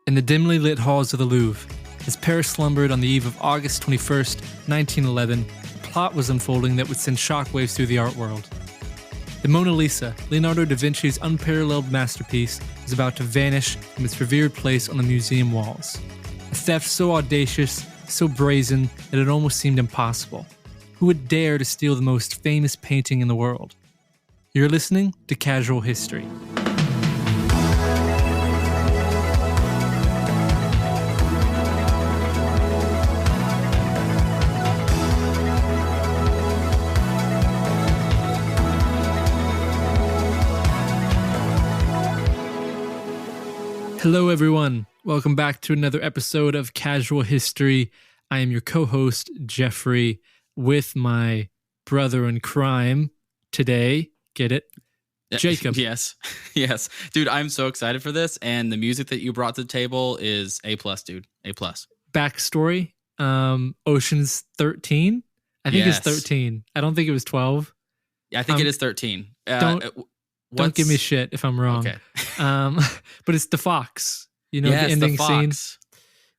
In the dimly lit halls of the Louvre, as Paris slumbered on the eve of August 21st, 1911, a plot was unfolding that would send shockwaves through the art world. The Mona Lisa, Leonardo da Vinci's unparalleled masterpiece, was about to vanish from its revered place on the museum walls. A theft so audacious, so brazen, that it almost seemed impossible. Who would dare to steal the most famous painting in the world? You're listening to Casual History. Hello, everyone. Welcome back to another episode of Casual History. I am your co-host, Jeffrey, with my brother in crime today. Get it? Jacob. Yes. Dude, I'm so excited for this. And the music that you brought to the table is A+, dude. A+. Backstory, Ocean's 13? I think it's 13. I don't think it was 12. Yeah, I think it is 13. Don't give me shit if I'm wrong. Okay. But it's the fox. You know, the ending scene.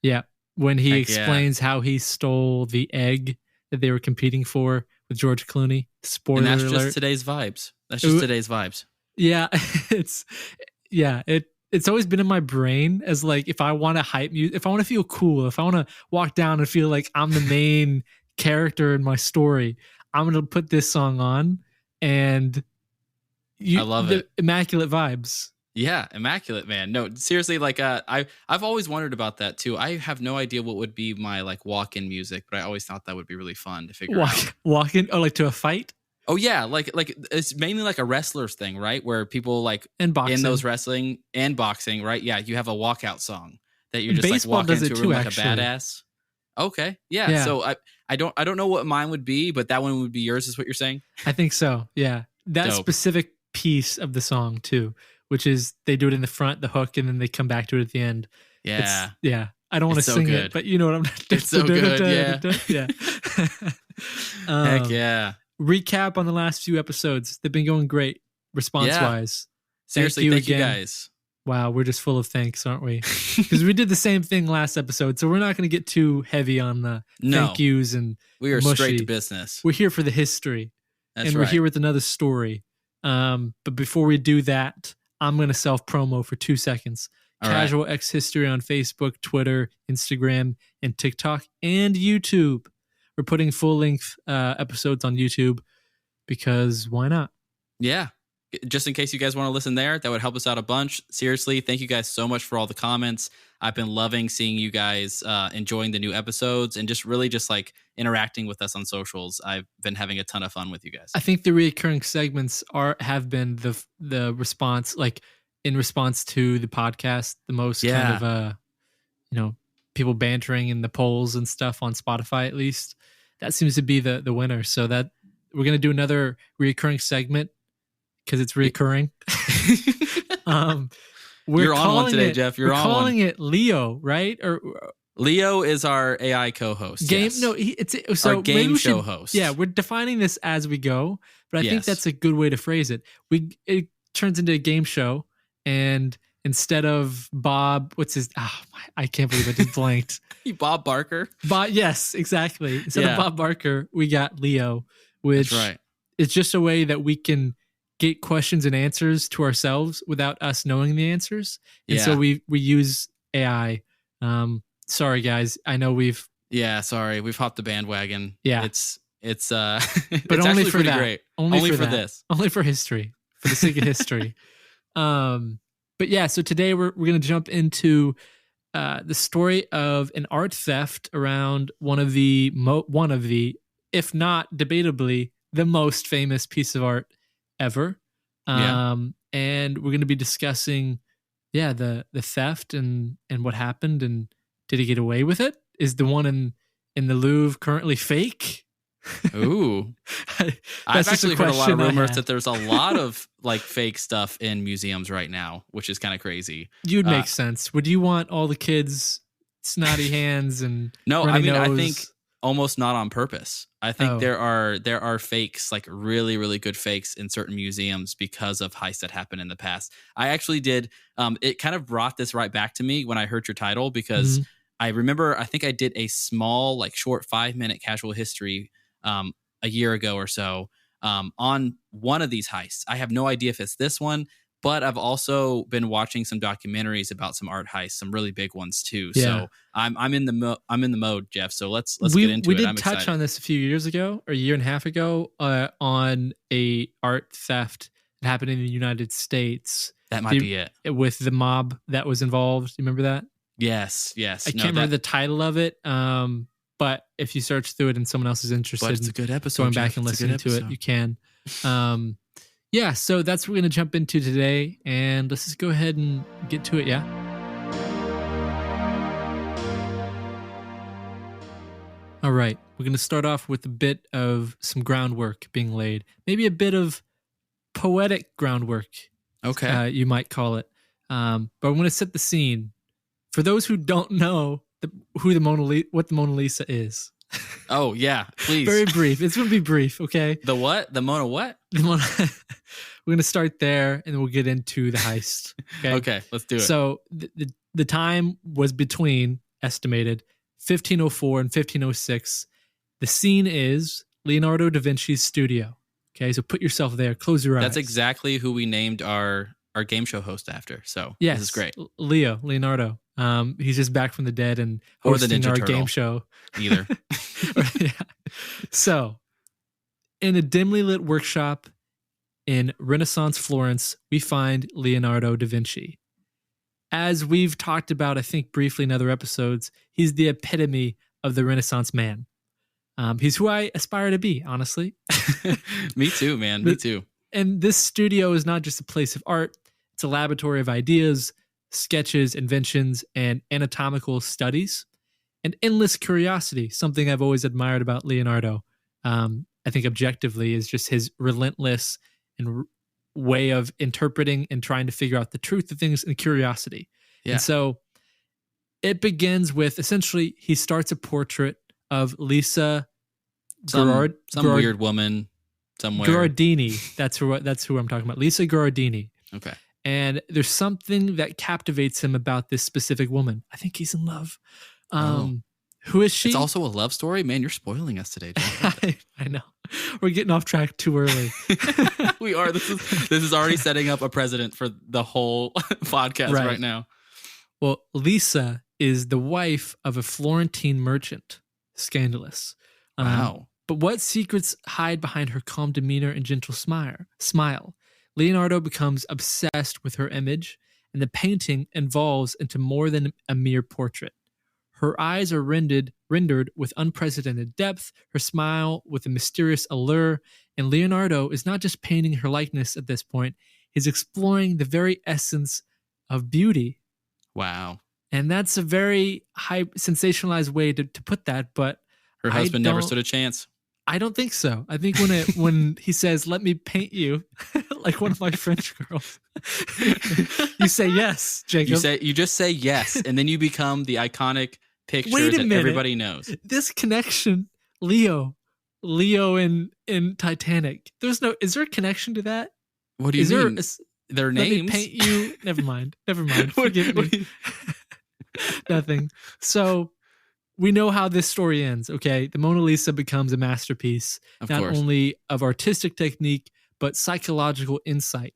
Yeah. When he explains how he stole the egg that they were competing for with George Clooney. Spoiler alert. And that's just today's vibes. Yeah. It's always been in my brain as like, if I want to hype music, if I want to feel cool, if I want to walk down and feel like I'm the main character in my story, I'm going to put this song on and I love it. Immaculate vibes. Yeah, immaculate, man. No, seriously, like I've always wondered about that too. I have no idea what would be my like walk-in music, but I always thought that would be really fun to figure out. Walk-in? Oh, like to a fight? Oh yeah, like it's mainly like a wrestler's thing, right? Where people like and boxing. In those wrestling and boxing, right? Yeah, you have a walkout song that you're just baseball like walking into a room like actually. a badass. Okay, yeah. So I don't know what mine would be, but that one would be yours, is what you're saying? I think so. Yeah, that Dope. Specific piece of the song too, which is they do it in the front, the hook, and then they come back to it at the end. Yeah, I don't want to sing it, but you know what I'm. It's so good. Yeah. Heck yeah. Recap on the last few episodes. They've been going great response-wise. Seriously, thank you guys. Wow, we're just full of thanks, aren't we? Because we did the same thing last episode, so we're not going to get too heavy on the thank yous and we are mushy. Straight to business. We're here for the history, we're here with another story. But before we do that, I'm going to self-promo for 2 seconds. Casual X History on Facebook, Twitter, Instagram, and TikTok, and YouTube. We're putting full-length episodes on YouTube because why not? Yeah. Just in case you guys want to listen there, that would help us out a bunch. Seriously, thank you guys so much for all the comments. I've been loving seeing you guys enjoying the new episodes and just really just like interacting with us on socials. I've been having a ton of fun with you guys. I think the recurring segments have been the response, like in response to the podcast, the most kind of people bantering in the polls and stuff on Spotify, at least. That seems to be the winner. So that we're gonna do another recurring segment because it's recurring. You're on one today, Jeff. We're calling it Leo, right? Or Leo is our AI co-host. It's our game show host. Yeah, we're defining this as we go, but I think that's a good way to phrase it. It turns into a game show, and instead of Bob, I can't believe I just blanked. Bob Barker. Yes, exactly. Instead of Bob Barker, we got Leo, which that's right. It's just a way that we can get questions and answers to ourselves without us knowing the answers. And so we use AI. Sorry guys, I know we've hopped the bandwagon. Yeah. It's but it's only for that. Great. Only for this. Only for history. For the sake of history. But yeah, so today we're going to jump into the story of an art theft around one of the if not debatably the most famous piece of art ever. And we're going to be discussing the theft and what happened, and did he get away with it? Is the one in the Louvre currently fake? Ooh. I've actually heard a lot of rumors that there's a lot of like fake stuff in museums right now, which is kind of crazy. You'd make sense. Would you want all the kids snotty hands and no, runny I mean, nose? almost not on purpose. I think there are fakes, like really, really good fakes in certain museums because of heists that happened in the past. I actually did. It kind of brought this right back to me when I heard your title, because I remember, I think I did a small, like short 5-minute casual history a year ago or so on one of these heists. I have no idea if it's this one, but I've also been watching some documentaries about some art heists, some really big ones too. Yeah. So I'm in the mode, Jeff. So let's get into it. We did touch on this a few years ago, or a year and a half ago, on a art theft that happened in the United States. That might be it. With the mob that was involved. You remember that? Yes. I can't remember the title of it. But if you search through it and someone else is interested, but it's a good episode. Going back and listening to it, you can. Yeah, so that's what we're going to jump into today, and let's just go ahead and get to it, yeah? All right, we're going to start off with a bit of some groundwork being laid, maybe a bit of poetic groundwork, okay, you might call it. But I'm going to set the scene. For those who don't know what the Mona Lisa is. Oh, yeah, please. Very brief. It's going to be brief, okay? The what? The Mona what? We're going to start there, and then we'll get into the heist. Okay, okay, let's do it. So the time was between, estimated, 1504 and 1506. The scene is Leonardo da Vinci's studio. Okay, so put yourself there. Close your eyes. That's exactly who we named our game show host after. So yes, this is great. Leonardo. He's just back from the dead and hosting our game show. Either. Yeah. So, in a dimly lit workshop in Renaissance Florence, we find Leonardo da Vinci. As we've talked about, I think briefly in other episodes, he's the epitome of the Renaissance man. He's who I aspire to be, honestly. Me too, man. Me too. And this studio is not just a place of art. It's a laboratory of ideas, sketches, inventions, and anatomical studies, and endless curiosity. Something I've always admired about Leonardo, I think objectively, is just his relentless and way of interpreting and trying to figure out the truth of things, and curiosity. Yeah. And so it begins with, essentially, he starts a portrait of Lisa some weird woman somewhere. Gherardini. That's who I'm talking about. Lisa Gherardini. Okay. And there's something that captivates him about this specific woman. I think he's in love. Who is she? It's also a love story? Man, you're spoiling us today. I know. We're getting off track too early. We are. This is already setting up a precedent for the whole podcast right now. Well, Lisa is the wife of a Florentine merchant. Scandalous. Wow. But what secrets hide behind her calm demeanor and gentle smile? Leonardo becomes obsessed with her image, and the painting evolves into more than a mere portrait. Her eyes are rendered with unprecedented depth, her smile with a mysterious allure, and Leonardo is not just painting her likeness at this point, he's exploring the very essence of beauty. Wow. And that's a very high sensationalized way to put that, but her husband never stood a chance. I don't think so. I think when he says, "Let me paint you," like one of my French girls, you say yes, Jacob. You just say yes, and then you become the iconic picture that everybody knows. This connection, Leo in Titanic. Is there a connection to that? What do you mean? Their names? Let me paint you. Never mind. Forgive me. Nothing. So we know how this story ends, okay? The Mona Lisa becomes a masterpiece, not only of artistic technique, but psychological insight.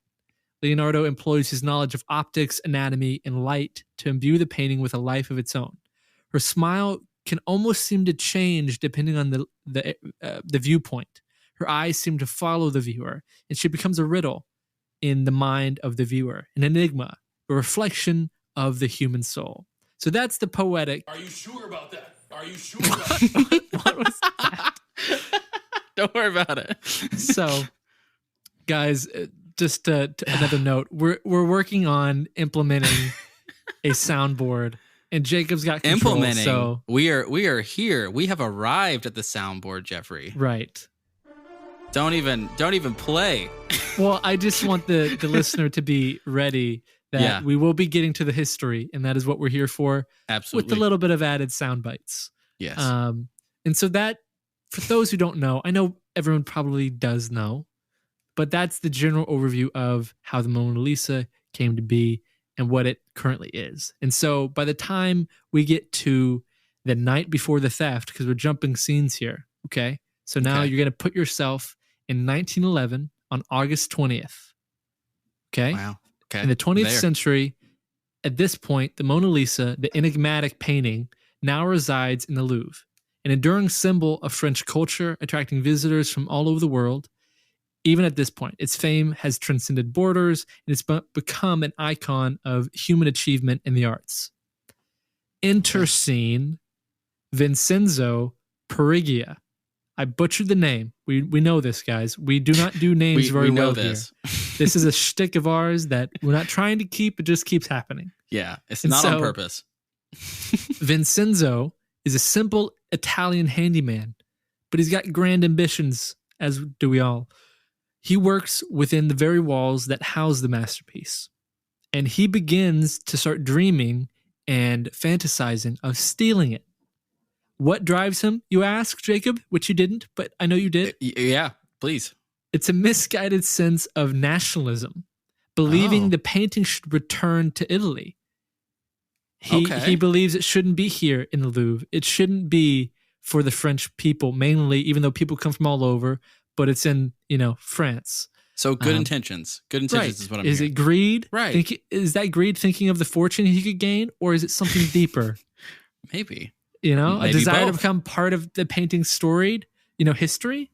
Leonardo employs his knowledge of optics, anatomy, and light to imbue the painting with a life of its own. Her smile can almost seem to change depending on the viewpoint. Her eyes seem to follow the viewer, and she becomes a riddle in the mind of the viewer, an enigma, a reflection of the human soul. So that's the poetic. Are you sure about that? What was that? Don't worry about it. So, guys, just another note. We're working on implementing a soundboard, and Jacob's got control. Implementing. So we are here. We have arrived at the soundboard, Jeffrey. Right. Don't even play. Well, I just want the listener to be ready that we will be getting to the history, and that is what we're here for. Absolutely. With a little bit of added sound bites. Yes. And so that, for those who don't know, I know everyone probably does know, but that's the general overview of how the Mona Lisa came to be and what it currently is. And so by the time we get to the night before the theft, because we're jumping scenes here, okay? So now you're going to put yourself in 1911 on August 20th, okay? Wow. Okay. In the 20th century, at this point, the Mona Lisa, the enigmatic painting, now resides in the Louvre, an enduring symbol of French culture, attracting visitors from all over the world. Even at this point, its fame has transcended borders and it's become an icon of human achievement in the arts. Enter scene Vincenzo Perugia. I butchered the name. We know this, guys. We do not do names very well here. This is a shtick of ours that we're not trying to keep. It just keeps happening. Yeah, it's not on purpose. Vincenzo is a simple Italian handyman, but he's got grand ambitions, as do we all. He works within the very walls that house the masterpiece, and he begins to start dreaming and fantasizing of stealing it. What drives him, you ask, Jacob? Which you didn't, but I know you did. Yeah, please. It's a misguided sense of nationalism, believing the painting should return to Italy. He believes it shouldn't be here in the Louvre. It shouldn't be for the French people, mainly, even though people come from all over, but it's in, France. So good intentions. Good intentions is what I'm hearing. Is it greed? Right. Is that greed thinking of the fortune he could gain, or is it something deeper? Maybe. Maybe a desire both. to become part of the painting's storied, history.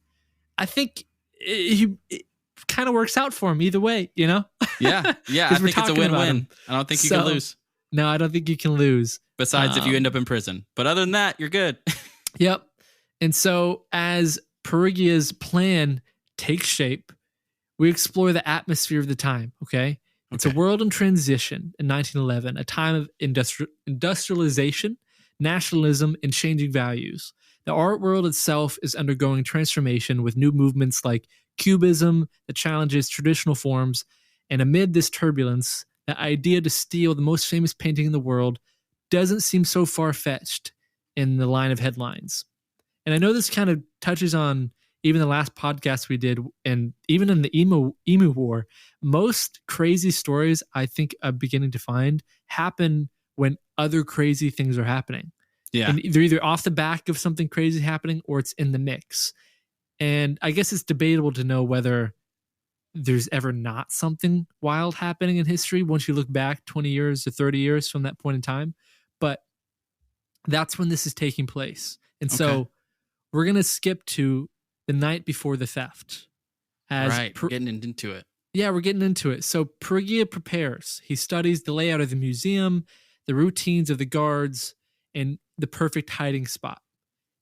I think it kind of works out for him either way, Yeah. I think it's a win-win. I don't think you can lose. No, I don't think you can lose. Besides if you end up in prison. But other than that, you're good. Yep. And so as Perugia's plan takes shape, we explore the atmosphere of the time, okay? It's a world in transition in 1911, a time of industrialization, nationalism, and changing values. The art world itself is undergoing transformation with new movements like Cubism that challenges traditional forms. And amid this turbulence, the idea to steal the most famous painting in the world doesn't seem so far-fetched in the line of headlines. And I know this kind of touches on even the last podcast we did, and even in the emu war, most crazy stories I think I'm beginning to find happen when other crazy things are happening. Yeah. And they're either off the back of something crazy happening or it's in the mix. And I guess it's debatable to know whether there's ever not something wild happening in history once you look back 20 years or 30 years from that point in time. But that's when this is taking place. And so we're going to skip to the night before the theft. Getting into it. Yeah, we're getting into it. So Perugia prepares. He studies the layout of the museum, the routines of the guards, and the perfect hiding spot.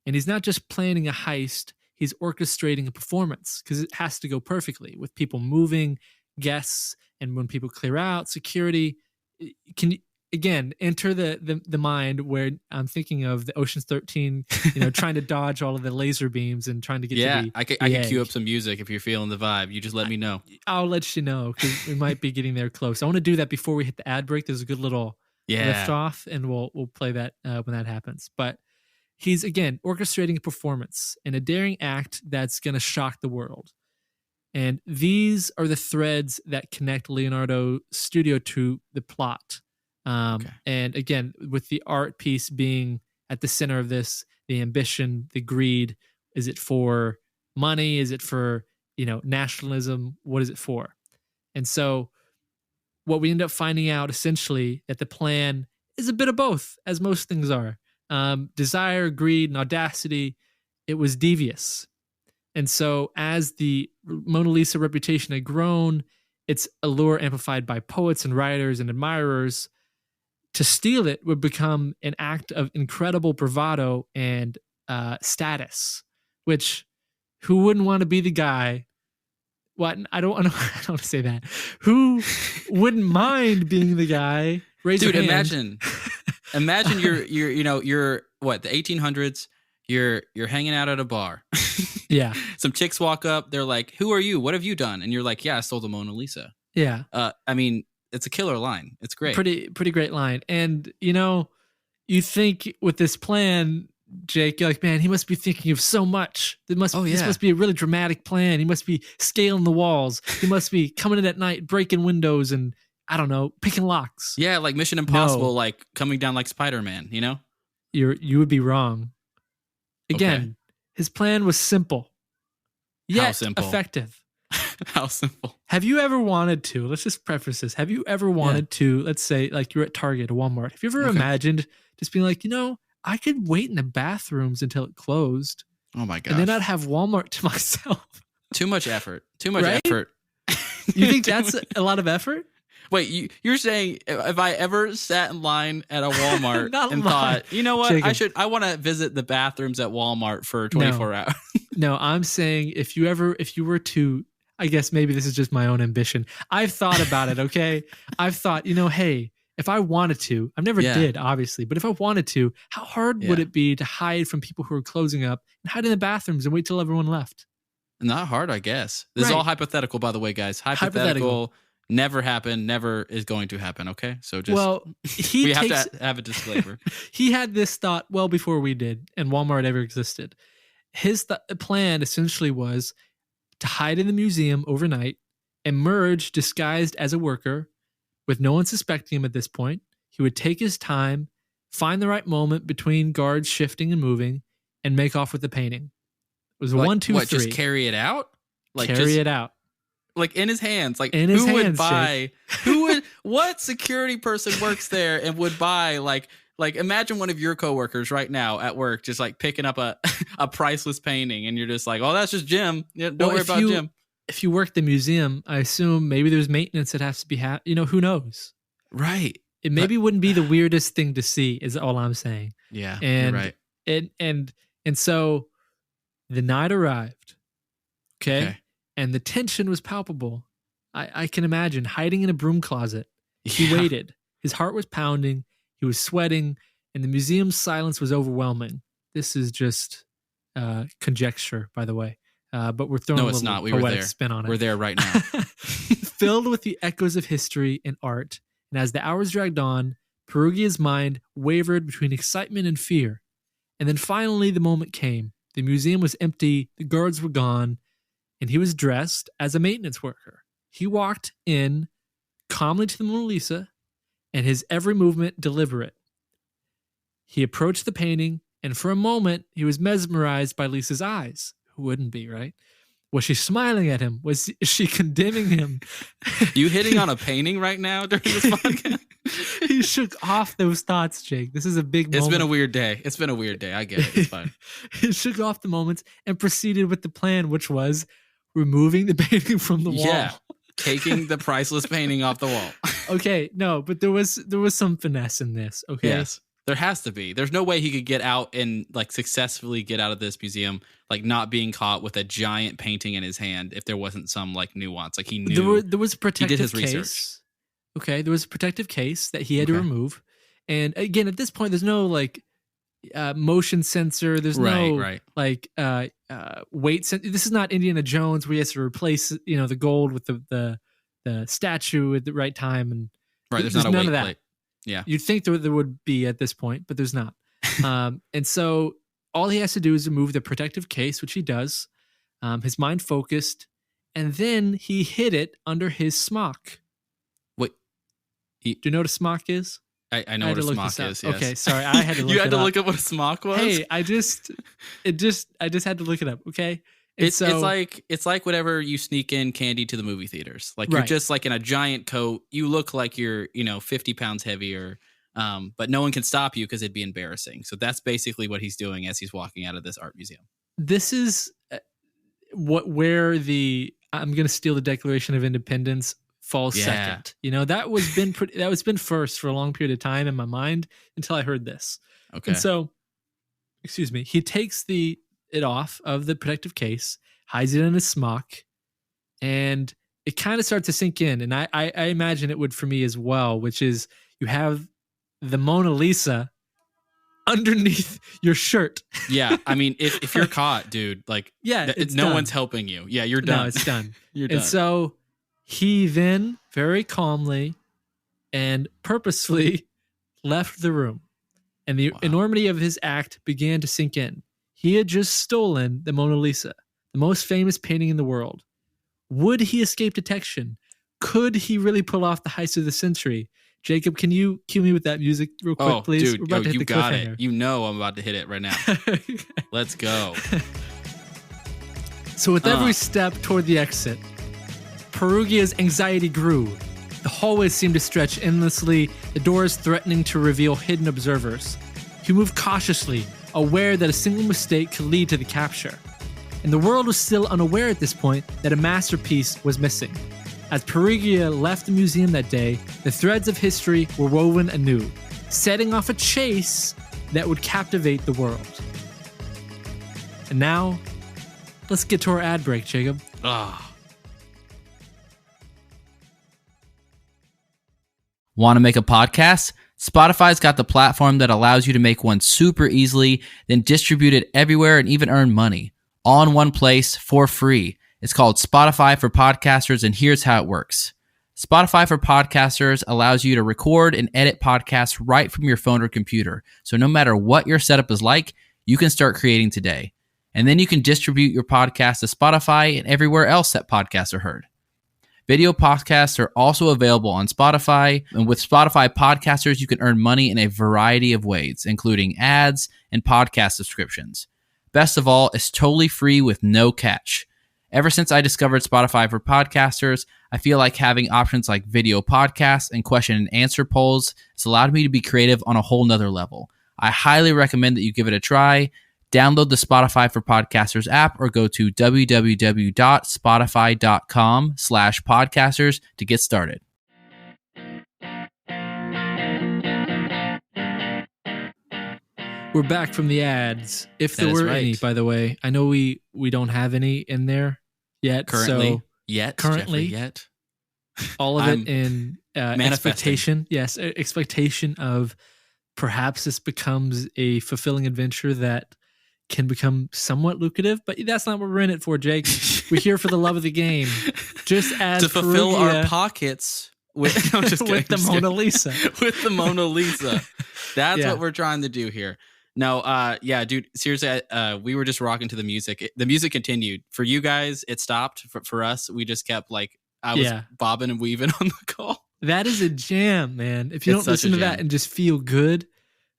And he's not just planning a heist, he's orchestrating a performance because it has to go perfectly with people moving, guests, and when people clear out, security. Can you, again, enter the mind where I'm thinking of the Ocean's 13, trying to dodge all of the laser beams and trying to get to the I can cue up some music if you're feeling the vibe. You just let me know. I'll let you know because we might be getting there close. I want to do that before we hit the ad break. There's a good little lift off, and we'll play that when that happens. But he's, again, orchestrating a performance and a daring act that's going to shock the world. And these are the threads that connect Leonardo's studio to the plot. And again, with the art piece being at the center of this, the ambition, the greed, is it for money? Is it for, nationalism? What is it for? And so what we end up finding out essentially that the plan is a bit of both, as most things are. Desire, greed, and audacity, it was devious. And so as the Mona Lisa reputation had grown, its allure amplified by poets and writers and admirers, to steal it would become an act of incredible bravado and status, which who wouldn't want to be the guy? What? I don't want to say that. Who wouldn't mind being the guy? Raise your hand. Imagine you're what, the 1800s, you're hanging out at a bar. Yeah. Some chicks walk up, they're like, "Who are you? What have you done?" And you're like, "Yeah, I stole the Mona Lisa." Yeah. I mean, it's a killer line. It's great. Pretty great line. And you think with this plan, Jake, you're like, man, he must be thinking of so much. This yeah. must be a really dramatic plan. He must be scaling the walls. He must be coming in at night, breaking windows, and I don't know, picking locks. Yeah, like Mission Impossible, like coming down like Spider-Man, you know? You would be wrong. Again, his plan was simple, yet effective. How simple. Have you ever wanted to, let's just preface this. Have you ever wanted to, let's say, like you're at Target or Walmart. Have you ever imagined just being like, I could wait in the bathrooms until it closed. Oh my gosh. And then I'd have Walmart to myself. Too much effort. Too much effort. You think that's a lot of effort? Wait, you're saying if I ever sat in line at a Walmart and thought, you know what, Jacob, I want to visit the bathrooms at Walmart for 24 hours. No, I'm saying if you were to, I guess maybe this is just my own ambition. I've thought about it, okay? I've thought, hey, if I wanted to, I never did, obviously, but if I wanted to, how hard would it be to hide from people who are closing up and hide in the bathrooms and wait till everyone left? Not hard, I guess. This is all hypothetical, by the way, guys. Hypothetical. Never happened, never is going to happen, okay? So just we have to have a disclaimer. He had this thought well before we did, and Walmart ever existed. His plan essentially was to hide in the museum overnight, emerge disguised as a worker, with no one suspecting him at this point. He would take his time, find the right moment between guards shifting and moving, and make off with the painting. It was 1, 2, 3. Just carry it out? Carry it out. Like in his hands, like what security person works there and would buy like imagine one of your coworkers right now at work just like picking up a priceless painting and you're just like, oh, that's just Jim. Yeah, don't worry about Jim. If you work the museum, I assume maybe there's maintenance that has to be who knows? Right. It maybe wouldn't be the weirdest thing to see, is all I'm saying. Yeah, and, you're right. And so the night arrived. Okay. And the tension was palpable. I can imagine hiding in a broom closet. He waited. His heart was pounding. He was sweating. And the museum's silence was overwhelming. This is just conjecture, by the way. But we're throwing a little poetic spin on it. We're there right now. Filled with the echoes of history and art. And as the hours dragged on, Perugia's mind wavered between excitement and fear. And then finally the moment came. The museum was empty. The guards were gone. And he was dressed as a maintenance worker. He walked in calmly to the Mona Lisa, and his every movement deliberate. He approached the painting, and for a moment, he was mesmerized by Lisa's eyes. Who wouldn't be, right? Was she smiling at him? Was she condemning him? You hitting on a painting right now during this podcast? He shook off those thoughts, Jake. This is a big moment. It's been a weird day. I get it. It's fine. He shook off the moments and proceeded with the plan, which was removing the painting from the wall. Yeah, taking the priceless painting off the wall. Okay, no, but there was some finesse in this. Okay, yes, there has to be. There's no way he could get out and like successfully get out of this museum, like not being caught with a giant painting in his hand. If there wasn't some like nuance, like he knew there was a protective he did his case. Research. Okay, there was a protective case that he had to remove, and again, at this point, there's no like motion sensor. There's no like weight sensor. This is not Indiana Jones where he has to replace the gold with the statue at the right time, and there's not a none weight of that. Plate. Yeah, you'd think there would be at this point, but there's not. And so all he has to do is remove the protective case, which he does. His mind focused, and then he hid it under his smock. Wait, do you know what a smock is? I know what a smock is. Yes. Okay, sorry, I had to look you had to look up what a smock was. Hey, I just had to look it up. Okay, it's like whenever you sneak in candy to the movie theaters. Like you're just like in a giant coat. You look like you're 50 pounds heavier, but no one can stop you because it'd be embarrassing. So that's basically what he's doing as he's walking out of this art museum. This is where I'm going to steal the Declaration of Independence falls second. That was been first for a long period of time in my mind until I heard this. Okay. And so, excuse me, he takes it off of the protective case, hides it in his smock, and it kind of starts to sink in. And I imagine it would for me as well, which is you have the Mona Lisa underneath your shirt. Yeah, I mean, if you're caught, dude, like, no one's helping you. Yeah, you're done. No, it's done. You're done. And so he then very calmly and purposefully left the room. and the enormity of his act began to sink in. He had just stolen the Mona Lisa, the most famous painting in the world. Would he escape detection? Could he really pull off the heist of the century? Jacob, can you cue me with that music real quick, please? Dude, We're about to hit you the got cliffhanger. it. You know I'm about to hit it right now. Let's go. So with every step toward the exit, Perugia's anxiety grew. The hallways seemed to stretch endlessly, the doors threatening to reveal hidden observers. He moved cautiously, aware that a single mistake could lead to the capture. And the world was still unaware at this point that a masterpiece was missing. As Perugia left the museum that day, the threads of history were woven anew, setting off a chase that would captivate the world. And now, let's get to our ad break, Jacob. Want to make a podcast? Spotify's got the platform that allows you to make one super easily, then distribute it everywhere and even earn money. All in one place for free. It's called Spotify for Podcasters, and here's how it works. Spotify for Podcasters allows you to record and edit podcasts right from your phone or computer. So no matter what your setup is like, you can start creating today. And then you can distribute your podcast to Spotify and everywhere else that podcasts are heard. Video podcasts are also available on Spotify, and with Spotify Podcasters, you can earn money in a variety of ways, including ads and podcast subscriptions. Best of all, it's totally free with no catch. Ever since I discovered Spotify for Podcasters, I feel like having options like video podcasts and question and answer polls has allowed me to be creative on a whole nother level. I highly recommend that you give it a try. Download the Spotify for Podcasters app or go to www.spotify.com/podcasters to get started. We're back from the ads. If there were any, by the way. I know we don't have any in there yet. Currently. All of it in expectation. Yes, expectation of perhaps this becomes a fulfilling adventure that can become somewhat lucrative, but that's not what we're in it for, Jake. We're here for the love of the game. Just as to fulfill our pockets with, with the Mona Lisa. With the Mona Lisa. That's what we're trying to do here. No, dude, seriously, we were just rocking to the music. The music continued. For you guys, it stopped. For us, we just kept I was bobbing and weaving on the call. That is a jam, man. If you don't listen to that and just feel good.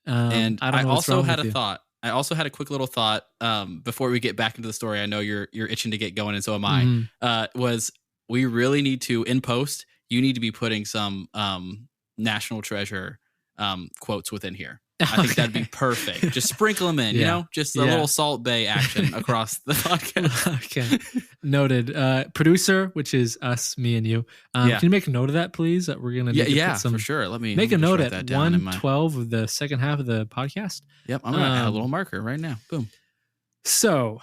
And I also had a thought. I also had a quick little thought before we get back into the story. I know you're itching to get going, and so am I. Was we really need to, in post, you need to be putting some National Treasure quotes within here. I think that'd be perfect. Just sprinkle them in, you know, just a little Salt Bay action across the podcast. Okay. Noted. Producer, which is us, me and you. Can you make a note of that, please? That we're going to put some, for sure. Let me make a note at 1:12 of the second half of the podcast. Yep. I'm going to add a little marker right now. Boom. So,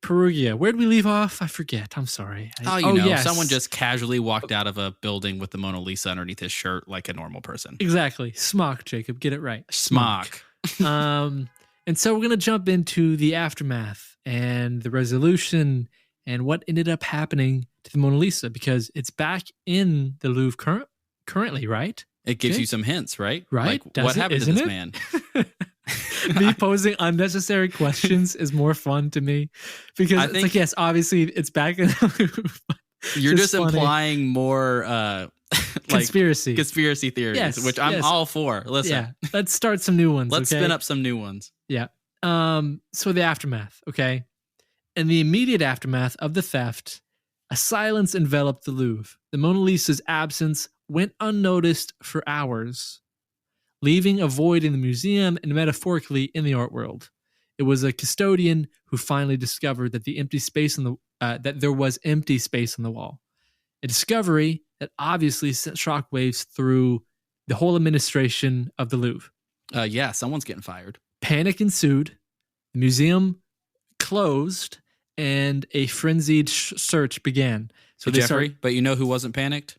Perugia, where did we leave off? I forget. I'm sorry. Yes. Someone just casually walked out of a building with the Mona Lisa underneath his shirt like a normal person. Exactly. Smock, Jacob. Get it right. Smock. And so we're going to jump into the aftermath and the resolution and what ended up happening to the Mona Lisa, because it's back in the Louvre currently, right? It gives you some hints, right? Right. What happened to this man? Me posing unnecessary questions is more fun to me because it's like, yes, obviously it's back in the Louvre. You're just implying more conspiracy theories, which I'm all for. Listen. Yeah. Let's start some new ones. Let's spin up some new ones. Yeah. So the aftermath, okay? In the immediate aftermath of the theft, a silence enveloped the Louvre. The Mona Lisa's absence went unnoticed for hours, leaving a void in the museum and metaphorically in the art world. It was a custodian who finally discovered that that there was empty space on the wall. A discovery that obviously sent shockwaves through the whole administration of the Louvre. Someone's getting fired. Panic ensued. The museum closed, and a frenzied search began. So Jeffrey, but you know who wasn't panicked?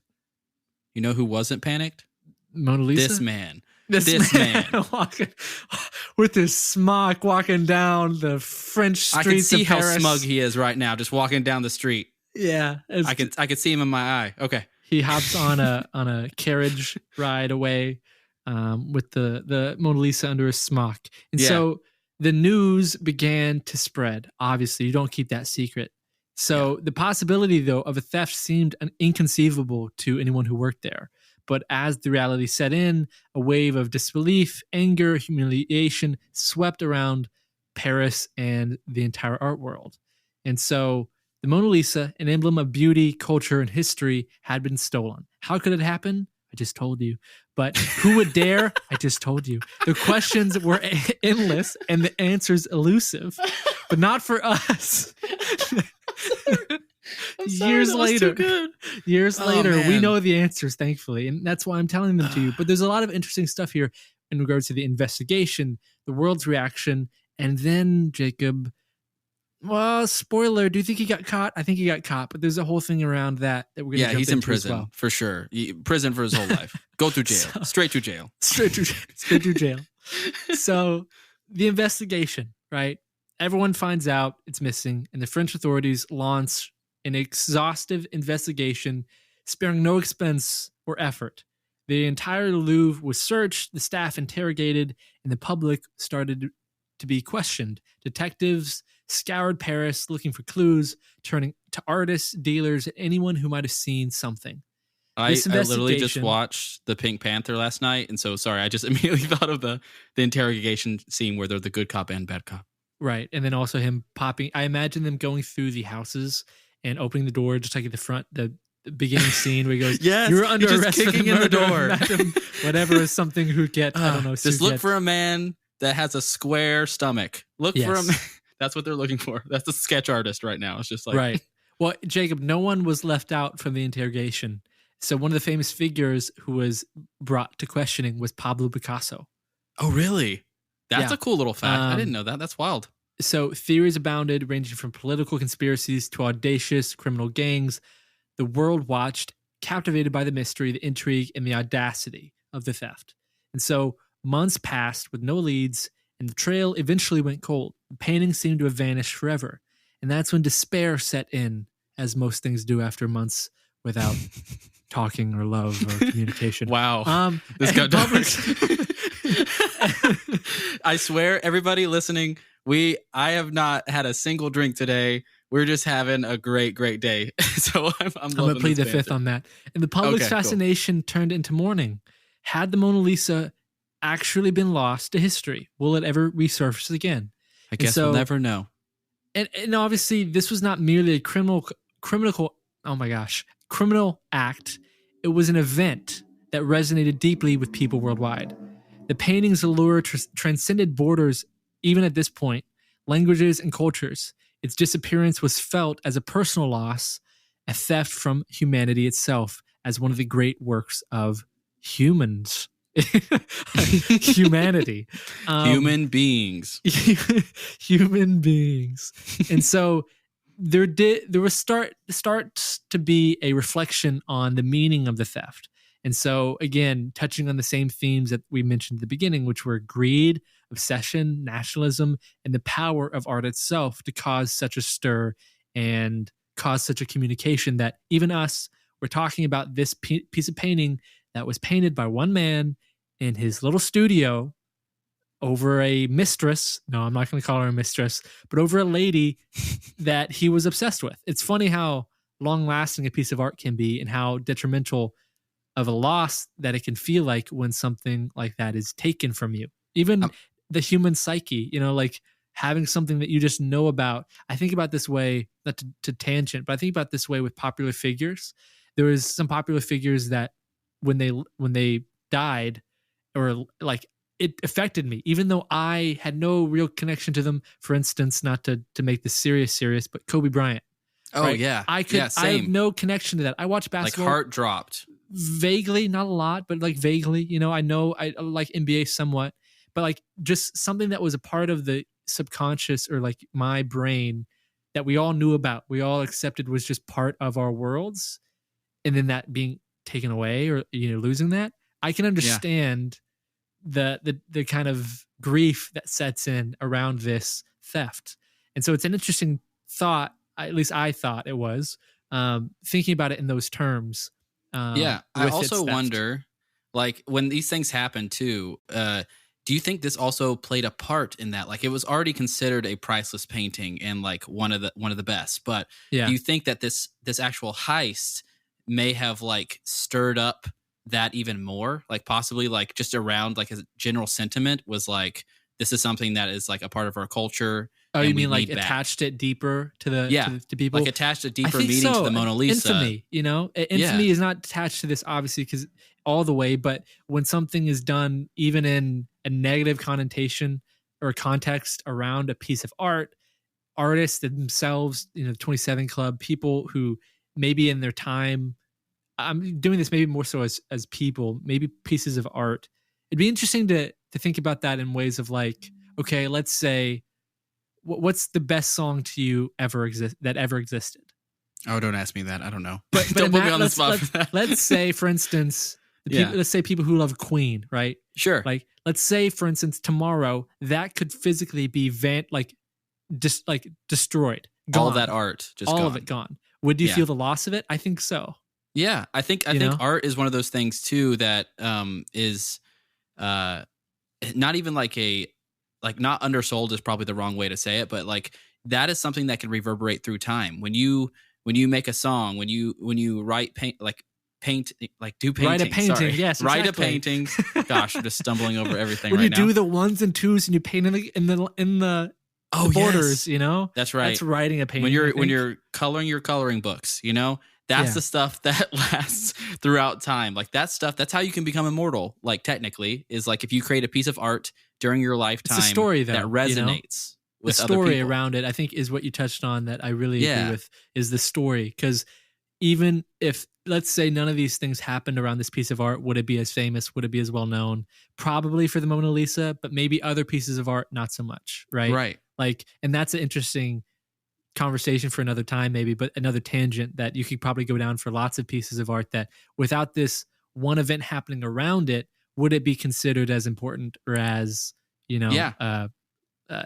You know who wasn't panicked? Mona Lisa? This man. This man. Walking, with his smock walking down the French streets of Paris. I can see how smug he is right now, just walking down the street. Yeah. I can see him in my eye. Okay. He hops on a carriage ride away with the Mona Lisa under a smock. And Yeah. so the news began to spread. Obviously, you don't keep that secret. So the possibility, though, of a theft seemed inconceivable to anyone who worked there. But as the reality set in, a wave of disbelief, anger, humiliation swept around Paris and the entire art world. And so the Mona Lisa, an emblem of beauty, culture, and history, had been stolen. How could it happen? I just told you. But who would dare? I just told you. The questions were endless and the answers elusive, but not for us. Years later, we know the answers, thankfully, and that's why I'm telling them to you. But there's a lot of interesting stuff here in regards to the investigation, the world's reaction, and then Jacob. Well, spoiler. Do you think he got caught? I think he got caught, but there's a whole thing around that we're going to jump he's into in prison for sure. Prison for his whole life. Go through jail. Straight to jail. Straight to jail. So the investigation, right? Everyone finds out it's missing, and the French authorities launch an exhaustive investigation, sparing no expense or effort. The entire Louvre was searched, the staff interrogated, and the public started to be questioned. Detectives scoured Paris looking for clues, turning to artists, dealers, and anyone who might have seen something. I literally just watched the Pink Panther last night, and so sorry, I just immediately thought of the interrogation scene where they're the good cop and bad cop. Right, and then also him popping. I imagine them going through the houses and opening the door, just like at the front, the beginning scene where he goes, yes, you're under arrest for the in the door. Whatever is something who get, I don't know. Just look for a man that has a square stomach. Look for a man. That's what they're looking for. That's the sketch artist right now. It's just like... Right. Well, Jacob, no one was left out from the interrogation. So one of the famous figures who was brought to questioning was Pablo Picasso. Oh, really? That's a cool little fact. I didn't know that. That's wild. So theories abounded, ranging from political conspiracies to audacious criminal gangs. The world watched, captivated by the mystery, the intrigue, and the audacity of the theft. And so months passed with no leads, and the trail eventually went cold. The painting seemed to have vanished forever. And that's when despair set in, as most things do after months without talking or love or communication. Wow. This got dark. I swear, everybody listening, I have not had a single drink today. We're just having a great day. So I'm going to plead the fifth on that. And the public's fascination turned into mourning. Had the Mona Lisa actually been lost to history? Will it ever resurface again? I guess we'll never know. And obviously, this was not merely a criminal act. It was an event that resonated deeply with people worldwide. The painting's allure transcended borders, even at this point, languages and cultures. Its disappearance was felt as a personal loss, a theft from humanity itself, as one of the great works of humans. Humanity. Human beings. Human beings. And so there was starts to be a reflection on the meaning of the theft. And so again, touching on the same themes that we mentioned at the beginning, which were greed, obsession, nationalism, and the power of art itself to cause such a stir and cause such a communication that even us, we're talking about this piece of painting that was painted by one man in his little studio over a mistress. No, I'm not going to call her a mistress, but over a lady that he was obsessed with. It's funny how long-lasting a piece of art can be and how detrimental of a loss that it can feel like when something like that is taken from you. Even the human psyche, like having something that you just know about. I think about this way, not to tangent, but I think about this way with popular figures. There was some popular figures that when they died, or like it affected me, even though I had no real connection to them. For instance, not to make this serious, but Kobe Bryant. Oh, right? Yeah. I have no connection to that. I watch basketball. Like heart dropped. Vaguely, not a lot, but like vaguely. I know I like NBA somewhat, but like just something that was a part of the subconscious or like my brain that we all knew about, we all accepted was just part of our worlds. And then that being taken away or, losing that, I can understand the kind of grief that sets in around this theft. And so it's an interesting thought. At least I thought it was, thinking about it in those terms. I also wonder, Like when these things happen too, do you think this also played a part in that? Like it was already considered a priceless painting and like one of the best, but Yeah. do you think that this actual heist may have like stirred up that even more? Like possibly like just around like a general sentiment was like this is something that is like a part of our culture Oh, and you we mean like need back. attached it deeper to Yeah. to people? Like attached a I deeper think meaning to so. the Mona Lisa. Infamy, Yeah. infamy is not attached to this obviously because all the way, but when something is done even in a negative connotation or context around a piece of art, artists themselves, the 27 Club, people who maybe in their time, I'm doing this maybe more so as people, maybe pieces of art. It'd be interesting to think about that in ways of like, okay, let's say, what's the best song to you ever existed? Oh, don't ask me that. I don't know. But Don't put me on the spot for that. Let's say, for instance, let's say people who love Queen, right? Sure. Like, let's say, for instance, tomorrow that could physically be destroyed, gone. All of that art, just all gone. of it gone. Would you feel the loss of it? I think so. Yeah, I think art is one of those things too that is not even not undersold is probably the wrong way to say it, but like that is something that can reverberate through time. When you make a song, when you write do painting. Write a painting, sorry. Yes, write exactly. a painting. Gosh, I'm just stumbling over everything when right you now. do the ones and twos and you paint in the borders, yes. That's right. That's writing a painting. When you're coloring your coloring books, that's the stuff that lasts throughout time. Like that stuff, that's how you can become immortal. Like technically is like if you create a piece of art during your lifetime, it's a story though, that resonates with the other story people. around it, I think, is what you touched on that I really agree with, is the story. Because even if, let's say, none of these things happened around this piece of art, would it be as famous? Would it be as well known? Probably for the Mona Lisa, but maybe other pieces of art, not so much, right? Right. Like, and that's an interesting conversation for another time, maybe, but another tangent that you could probably go down for lots of pieces of art that without this one event happening around it, would it be considered as important or as,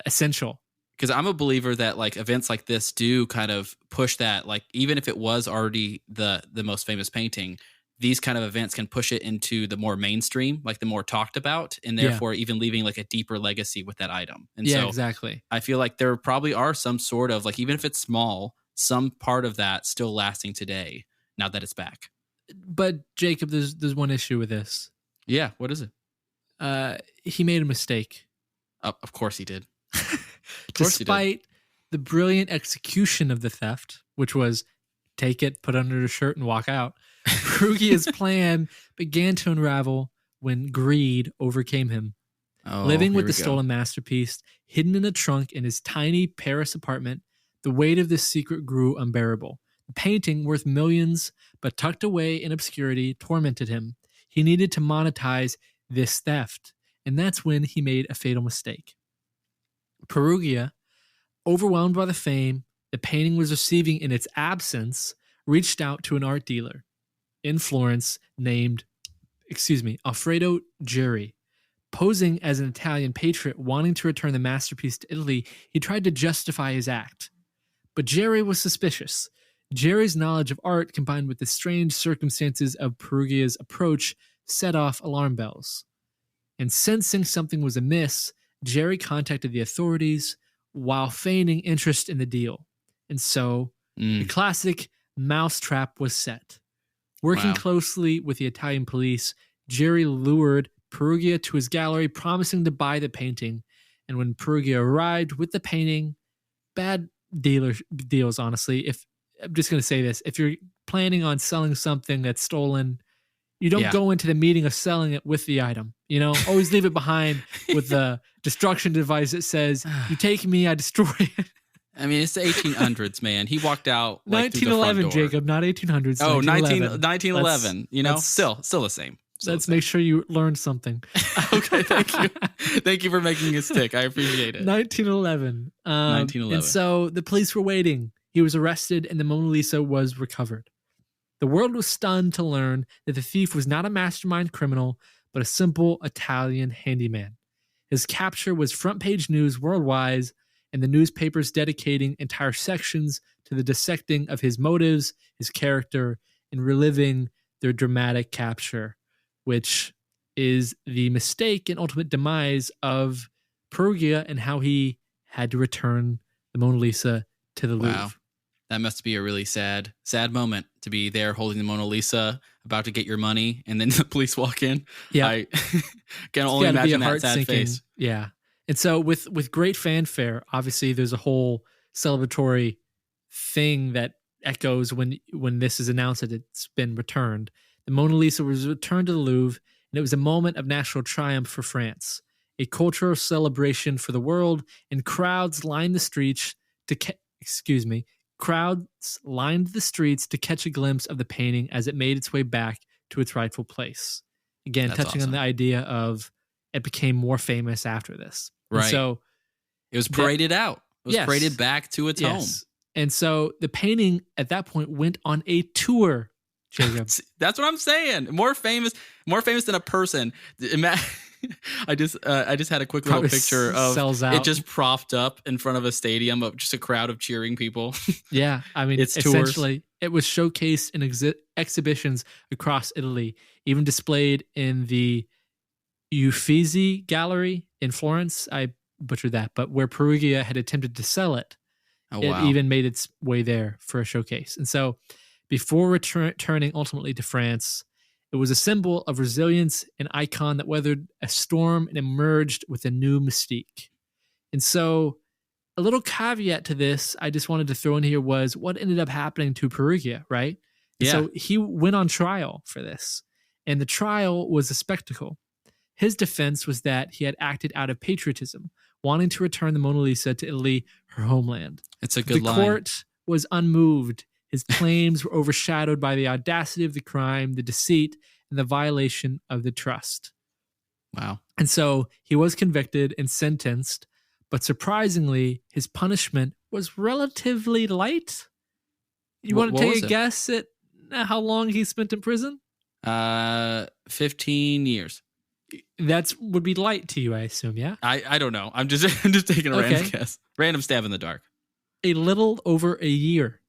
essential? Because I'm a believer that like events like this do kind of push that, like even if it was already the most famous painting, these kind of events can push it into the more mainstream, like the more talked about, and therefore even leaving like a deeper legacy with that item. And so exactly. I feel like there probably are some sort of like, even if it's small, some part of that still lasting today now that it's back. But Jacob, there's one issue with this. Yeah, what is it? He made a mistake. Of course he did. Despite the brilliant execution of the theft, which was take it, put it under the shirt, and walk out, Perugia's plan began to unravel when greed overcame him. Living with the stolen masterpiece, hidden in a trunk in his tiny Paris apartment, the weight of this secret grew unbearable. The painting, worth millions, but tucked away in obscurity, tormented him. He needed to monetize this theft, and that's when he made a fatal mistake. Perugia, overwhelmed by the fame the painting was receiving in its absence, reached out to an art dealer in Florence named, Alfredo Geri. Posing as an Italian patriot wanting to return the masterpiece to Italy, he tried to justify his act. But Geri was suspicious. Geri's knowledge of art, combined with the strange circumstances of Perugia's approach, set off alarm bells. And sensing something was amiss, Geri contacted the authorities while feigning interest in the deal. And so, the classic mousetrap was set. Working closely with the Italian police, Geri lured Perugia to his gallery, promising to buy the painting. And when Perugia arrived with the painting, bad deals, honestly. I'm just going to say this. If you're planning on selling something that's stolen, you don't go into the meeting of selling it with the item. Always leave it behind with the destruction device that says, you take me, I destroy it. I mean, it's the 1800s, man. He walked out like 1911, Jacob, not 1800s. Oh, 1911. Still the same. Let's make sure you learn something. Okay, thank you. Thank you for making it stick. I appreciate it. 1911. 1911. And so the police were waiting. He was arrested and the Mona Lisa was recovered. The world was stunned to learn that the thief was not a mastermind criminal, but a simple Italian handyman. His capture was front-page news worldwide, and the newspapers dedicating entire sections to the dissecting of his motives, his character, and reliving their dramatic capture. which is the mistake and ultimate demise of Perugia and how he had to return the Mona Lisa to the Louvre. Wow. That must be a really sad moment to be there holding the Mona Lisa, about to get your money, and then the police walk in. Yeah. I can only imagine that sad face. Yeah. And so with great fanfare, obviously there's a whole celebratory thing that echoes when this is announced that it's been returned. The Mona Lisa was returned to the Louvre, and it was a moment of national triumph for France, a cultural celebration for the world, and crowds lined the streets to catch a glimpse of the painting as it made its way back to its rightful place. Again, That's touching on the idea of it became more famous after this. Right. And so it was paraded out. It was paraded back to its home. And so the painting at that point went on a tour, Jacob. That's what I'm saying. More famous than a person. I just had a quick little picture of it just propped up in front of a stadium of just a crowd of cheering people. Yeah, I mean, it's essentially tours. It was showcased in exhibitions across Italy, even displayed in the Uffizi Gallery in Florence. I butchered that, but where Perugia had attempted to sell it, it even made its way there for a showcase. And so, before returning ultimately to France, it was a symbol of resilience, an icon that weathered a storm and emerged with a new mystique. And so, a little caveat to this I just wanted to throw in here was what ended up happening to Perugia, right? And so he went on trial for this, and the trial was a spectacle. His defense was that he had acted out of patriotism, wanting to return the Mona Lisa to Italy, her homeland. It's a good line. The court was unmoved. His claims were overshadowed by the audacity of the crime, the deceit, and the violation of the trust. Wow. And so he was convicted and sentenced, but surprisingly, his punishment was relatively light. You want to take a guess at how long he spent in prison? 15 years. That would be light to you, I assume, yeah? I don't know. I'm just taking a random guess. Random stab in the dark. A little over a year.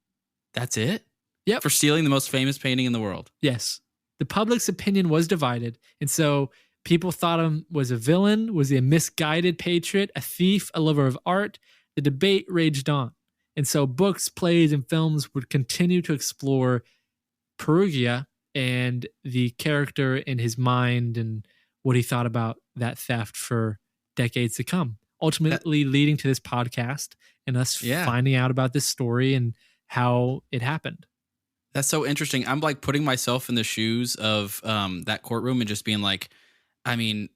That's it? Yep. For stealing the most famous painting in the world. Yes. The public's opinion was divided. And so people thought him was a villain. Was he a misguided patriot, a thief, a lover of art? The debate raged on. And so books, plays, and films would continue to explore Perugia and the character in his mind and what he thought about that theft for decades to come. Ultimately leading to this podcast and us finding out about this story and how it happened. That's so interesting. I'm like putting myself in the shoes of that courtroom and just being like, I mean,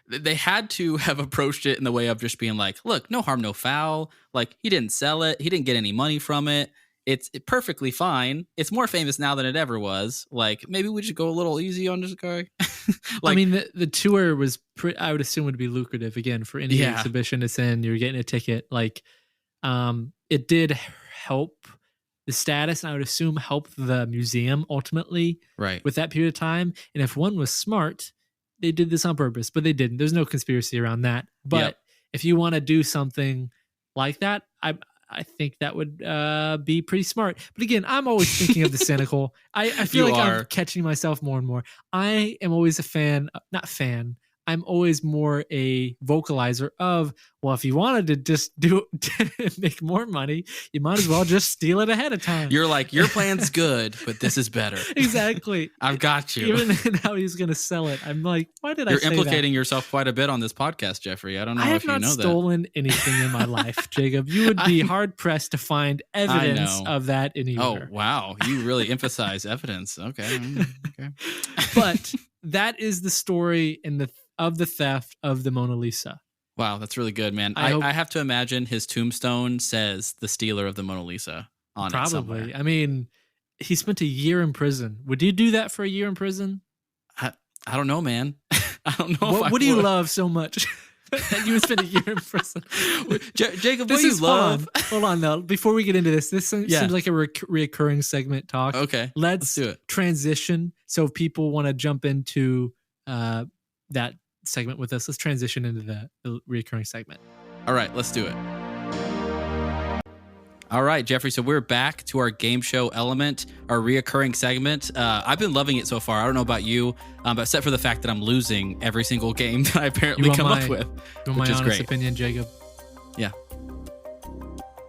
they had to have approached it in the way of just being like, look, no harm, no foul. Like, he didn't sell it. He didn't get any money from it. It's perfectly fine. It's more famous now than it ever was. Like, maybe we should go a little easy on this guy. I mean, the tour was, I would assume, would be lucrative again for any exhibition it's in. You're getting a ticket. Like, it did help the status, and I would assume help the museum ultimately with that period of time. And if one was smart, they did this on purpose, but they didn't. There's no conspiracy around that. But if you want to do something like that, I think that would be pretty smart. But again, I'm always thinking of the cynical. I feel like I'm catching myself more and more. I am always I'm always more a vocalizer of, well, if you wanted to just make more money, you might as well just steal it ahead of time. You're like, your plan's good, but this is better. Exactly. I've got you. Even in how he's going to sell it. I'm like, why did I say that? You're implicating yourself quite a bit on this podcast, Jeffrey. I don't know if you know that. I have not stolen anything in my life, Jacob. You would be hard-pressed to find evidence of that anywhere. Oh, wow. You really emphasize evidence. Okay. But that is the story of the theft of the Mona Lisa. Wow, that's really good, man. I have to imagine his tombstone says the stealer of the Mona Lisa on it somewhere. Probably. I mean, he spent a year in prison. Would you do that for a year in prison? I don't know, man. I don't know. What do you love so much that you would spend a year in prison? Jacob, what do you love? Hold on, though. Before we get into this seems like a reoccurring segment talk. Okay. Let's do it. Transition. So if people want to jump into that segment with us, let's transition into the recurring segment. All right, let's do it. All right, Jeffrey. So we're back to our game show element, our reoccurring segment. I've been loving it so far. I don't know about you, but except for the fact that I'm losing every single game that I apparently come up with, which is honest great. Opinion, Jacob. Yeah,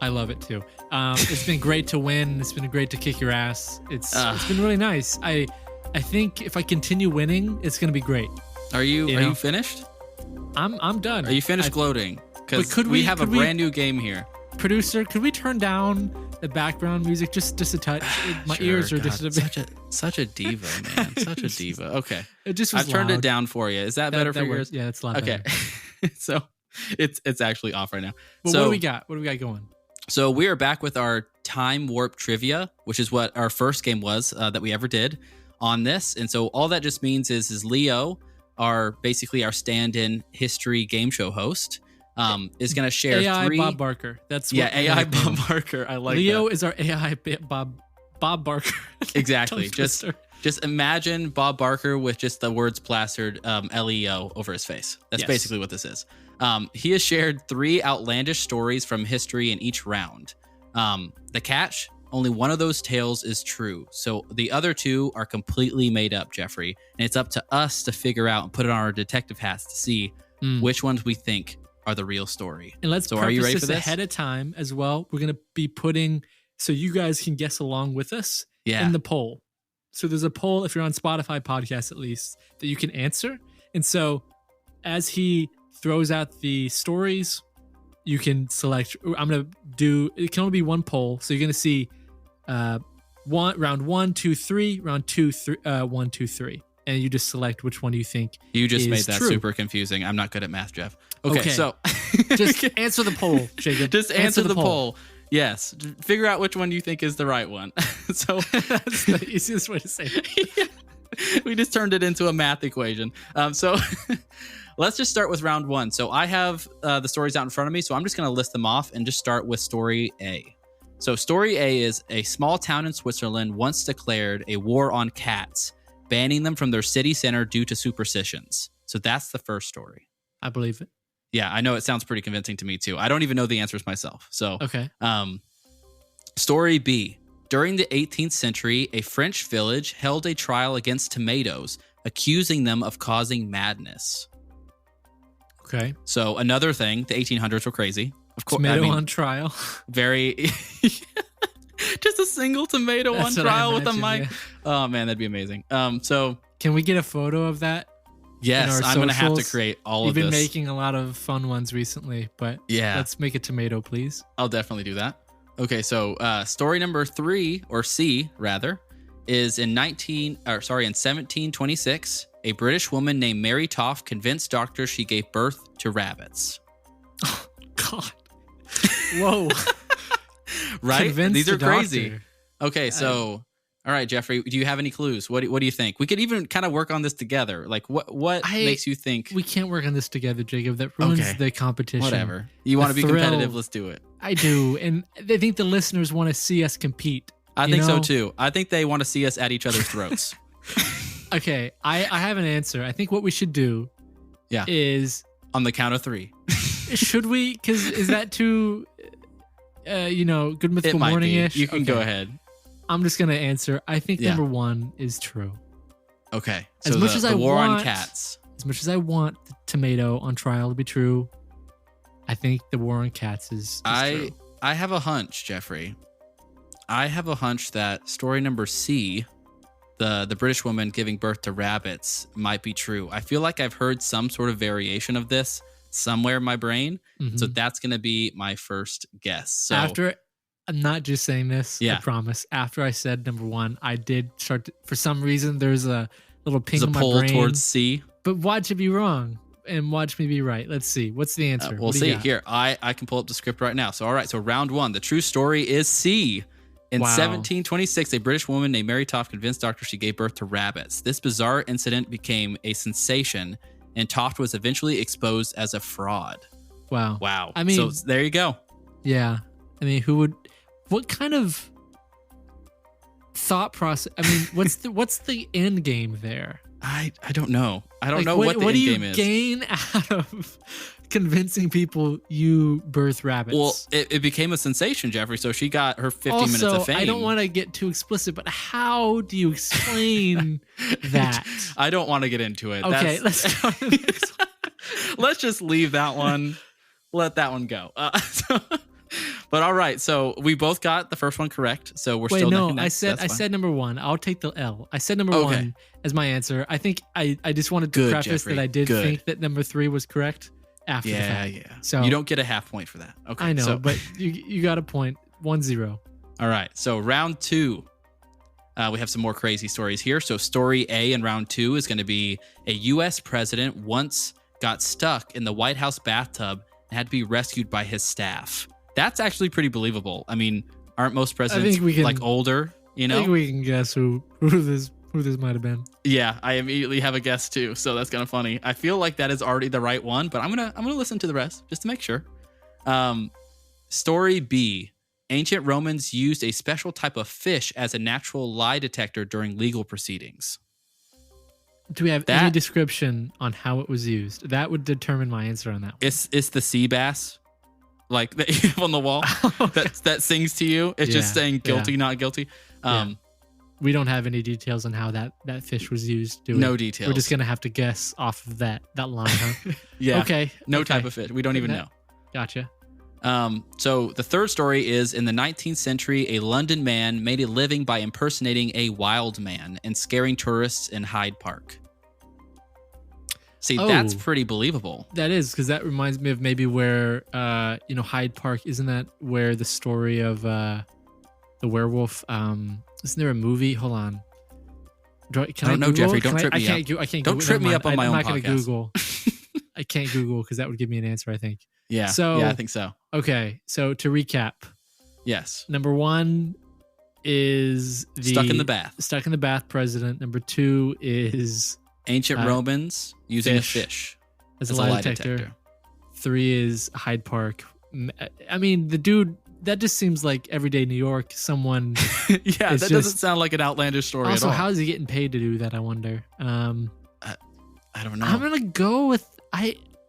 I love it too. It's been great to win. It's been great to kick your ass. It's been really nice. I think if I continue winning, it's going to be great. Are you finished? I'm done. Are you finished gloating? Because we have a brand new game here. Producer, could we turn down the background music just a touch? My ears are just a bit. Such a diva, man. Such a diva. Okay, it just was I've turned loud. it down for you. Is that better for yours? Yeah, it's loud. Okay, so it's actually off right now. Well, so what do we got? What do we got going? So we are back with our time warp trivia, which is what our first game was that we ever did on this. And so all that just means is Leo, basically our stand-in history game show host, is going to share AI three. Bob Barker. That's AI Bob Barker. I like Leo that. is our AI Bob Barker. Exactly. Just imagine Bob Barker with just the words plastered LEO over his face. That's basically what this is. He has shared 3 outlandish stories from history in each round. The catch, only one of those tales is true. So the other 2 are completely made up, Jeffrey. And it's up to us to figure out and put it on our detective hats to see which ones we think are the real story. And let's are you ready for this? Ahead of time as well. We're going to be putting, so you guys can guess along with us in the poll. So there's a poll, if you're on Spotify podcast at least, that you can answer. And so as he throws out the stories, you can select. I'm going to do, it can only be one poll. So you're going to see round 1, 2, 3, round 2, 3, 1, 2, 3. And you just select which one you think you just is made that true. Super confusing. I'm not good at math, Jeff. Okay. So just answer the poll, Jacob. Just answer the poll. Yes. Figure out which one you think is the right one. So that's the easiest way to say it. Yeah. We just turned it into a math equation. So let's just start with round 1. So I have the stories out in front of me. So I'm just going to list them off and just start with story A. So story A is a small town in Switzerland once declared a war on cats, banning them from their city center due to superstitions. So that's the first story. I believe it. Yeah, I know it sounds pretty convincing to me too. I don't even know the answers myself. So, okay. Story B. During the 18th century, a French village held a trial against tomatoes, accusing them of causing madness. Okay. So another thing, the 1800s were crazy. Of course, tomato on trial. Very. Just a single tomato on trial with a mic. Yeah. Oh man, that'd be amazing. So can we get a photo of that? Yes, I'm going to have to create all of this. You've been making a lot of fun ones recently, but let's make a tomato, please. I'll definitely do that. Okay, so story number 3, or C rather, is in 1726, a British woman named Mary Toft convinced doctors she gave birth to rabbits. Oh, God. Whoa. Right? Convinced These are crazy. Doctor. Okay, so all right, Jeffrey, do you have any clues? What do you think? We could even kind of work on this together. Like, what makes you think we can't work on this together, Jacob? That ruins the competition. Whatever. You want to be competitive? Let's do it. I do, and I think the listeners want to see us compete. I think so too. I think they want to see us at each other's throats. Okay, I have an answer. I think what we should do, is on the count of 3. Should we? Because is that too, Good Mythical Morning-ish? You can go ahead. I'm just gonna answer. I think number 1 is true. Okay. So as much as I war want on cats. As much as I want the tomato on trial to be true, I think the war on cats is true. I have a hunch, Jeffrey. I have a hunch that story number C, the British woman giving birth to rabbits, might be true. I feel like I've heard some sort of variation of this somewhere in my brain. Mm-hmm. So that's gonna be my first guess. So I'm not just saying this, I promise. After I said number 1, I did start to, for some reason, there's a little ping in my brain. There's a pull towards C. But watch it be wrong and watch me be right. Let's see. What's the answer? We'll see. Here, I can pull up the script right now. So, all right. So round 1, the true story is C. In 1726, a British woman named Mary Toft convinced doctors she gave birth to rabbits. This bizarre incident became a sensation, and Toft was eventually exposed as a fraud. Wow. I mean, so there you go. Yeah. I mean, what kind of thought process? I mean, what's the end game there? I don't know. I don't know what the end game is. What do you gain out of convincing people you birth rabbits. Well, it became a sensation, Jeffrey. So she got her 50 minutes of fame. I don't want to get too explicit, but how do you explain that? I don't want to get into it. Okay, let's go to the next one. Let's just leave that one. Let that one go. But all right, so we both got the first one correct. So we're still neck and neck. I said number one. I'll take the L. I said number one as my answer. I think I just wanted to preface Jeffrey. that I did think that number 3 was correct after the fact. Yeah. So you don't get a half point for that. Okay, I know, but you got a point. 1-0. All right, so round 2. We have some more crazy stories here. So story A in round 2 is going to be a U.S. president once got stuck in the White House bathtub and had to be rescued by his staff. That's actually pretty believable. I mean, aren't most presidents older? You know, I think we can guess who this might have been. Yeah, I immediately have a guess too, so that's kind of funny. I feel like that is already the right one, but I'm gonna listen to the rest just to make sure. Story B: ancient Romans used a special type of fish as a natural lie detector during legal proceedings. Do we have any description on how it was used? That would determine my answer on that one. It's the sea bass, like that you have on the wall that sings to you. It's just saying guilty, not guilty. We don't have any details on how that fish was used. Do we? No details. We're just gonna have to guess off of that line, huh? Yeah. Okay. No type of fish. We don't even know. Gotcha. So the third story is in the 19th century, a London man made a living by impersonating a wild man and scaring tourists in Hyde Park. See, that's pretty believable. That is, because that reminds me of maybe where, Hyde Park, isn't that where the story of the werewolf, isn't there a movie? Hold on. I don't know, Jeffrey. Don't trip me up. I can't don't trip me up on my own podcast. I'm not going to Google. I can't Google because that would give me an answer, I think. Yeah, I think so. Okay, so to recap. Yes. Number 1 is the Stuck in the bath. Stuck in the bath president. Number 2 is ancient Romans using a fish as a lie detector. 3 is Hyde Park. I mean, the dude, that just seems like everyday New York. Someone. Yeah, that doesn't sound like an outlandish story at all. Also, how is he getting paid to do that? I wonder. I don't know. I'm gonna go with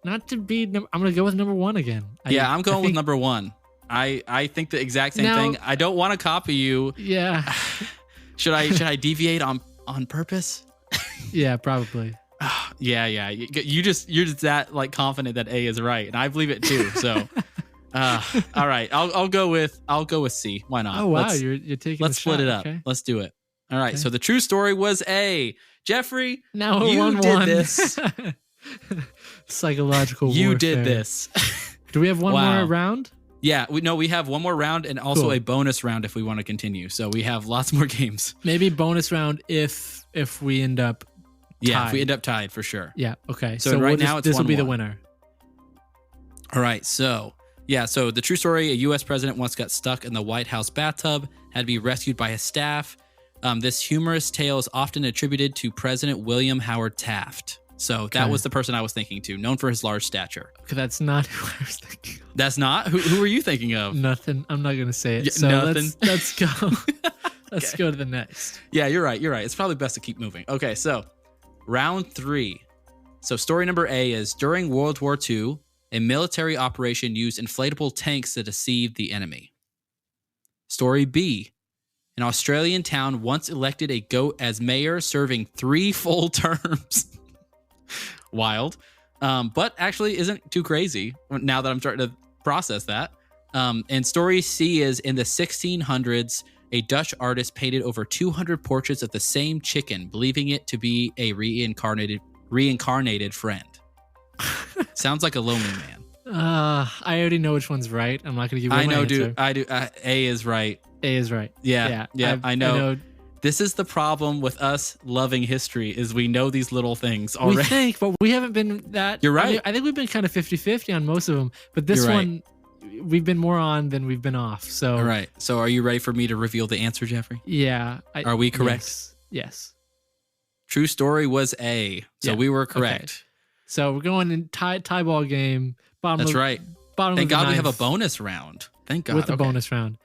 I'm gonna go with number 1 again. I'm going with number 1. I think the exact same thing. I don't want to copy you. Yeah. Should I deviate on purpose? Yeah, probably. Yeah. You're just that like confident that A is right, and I believe it too. So, all right, I'll go with C. Why not? Oh wow, you're taking. Let's split it up. Okay. Let's do it. All right. Okay. So the true story was A. Jeffrey, now you did this. Psychological warfare. You did this. Do we have one more round? Yeah, we have one more round and also a bonus round if we want to continue. So we have lots more games. Maybe bonus round if we end up tied. Yeah, if we end up tied for sure. Yeah, okay. So right now this will be the winner. All right, so the true story, a U.S. president once got stuck in the White House bathtub, had to be rescued by his staff. This humorous tale is often attributed to President William Howard Taft. So that was the person I was thinking to, known for his large stature. Okay, that's not who I was thinking of. That's not? Who were you thinking of? Nothing. I'm not going to say it. So nothing. Let's go. Let's go to the next. Yeah, you're right. It's probably best to keep moving. Okay, so round 3. So story number A is during World War II, a military operation used inflatable tanks to deceive the enemy. Story B. An Australian town once elected a goat as mayor, serving 3 full terms. Wild. But actually isn't too crazy now that I'm starting to process that. And story C is in the 1600s, a Dutch artist painted over 200 portraits of the same chicken, believing it to be a reincarnated friend. Sounds like a lonely man. I already know which one's right. I'm not going to give you my answer. Dude. I do. A is right. A is right. Yeah. I know. This is the problem with us loving history is we know these little things already. We think, but we haven't been that. You're right. I think we've been kind of 50-50 on most of them. But this one, we've been more on than we've been off. So, all right. So are you ready for me to reveal the answer, Jeffrey? Yeah. Are we correct? Yes. True story was A. So we were correct. Okay. So we're going in tie ball game. That's right. Thank God we have a bonus round. Thank God. With the bonus round.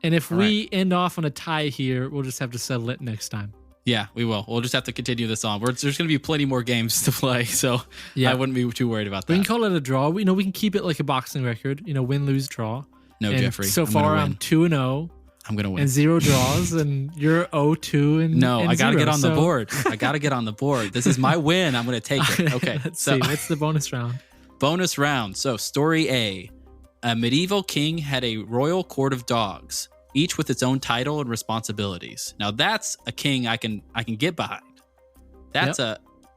And if we end off on a tie here, we'll just have to settle it next time. Yeah, we will. We'll just have to continue this on. There's going to be plenty more games to play, so I wouldn't be too worried about that. We can call it a draw. We can keep it like a boxing record. Win, lose, draw. No, and Jeffrey. So far, I'm 2-0. I'm going to win. And 0 draws, and you're 0-2 and no, and I got to 0, get on the board. I got to get on the board. This is my win. I'm going to take it. Okay. Let's see. What's the bonus round? Bonus round. So, story A. A medieval king had a royal court of dogs, each with its own title and responsibilities. Now, that's a king I can get behind. That's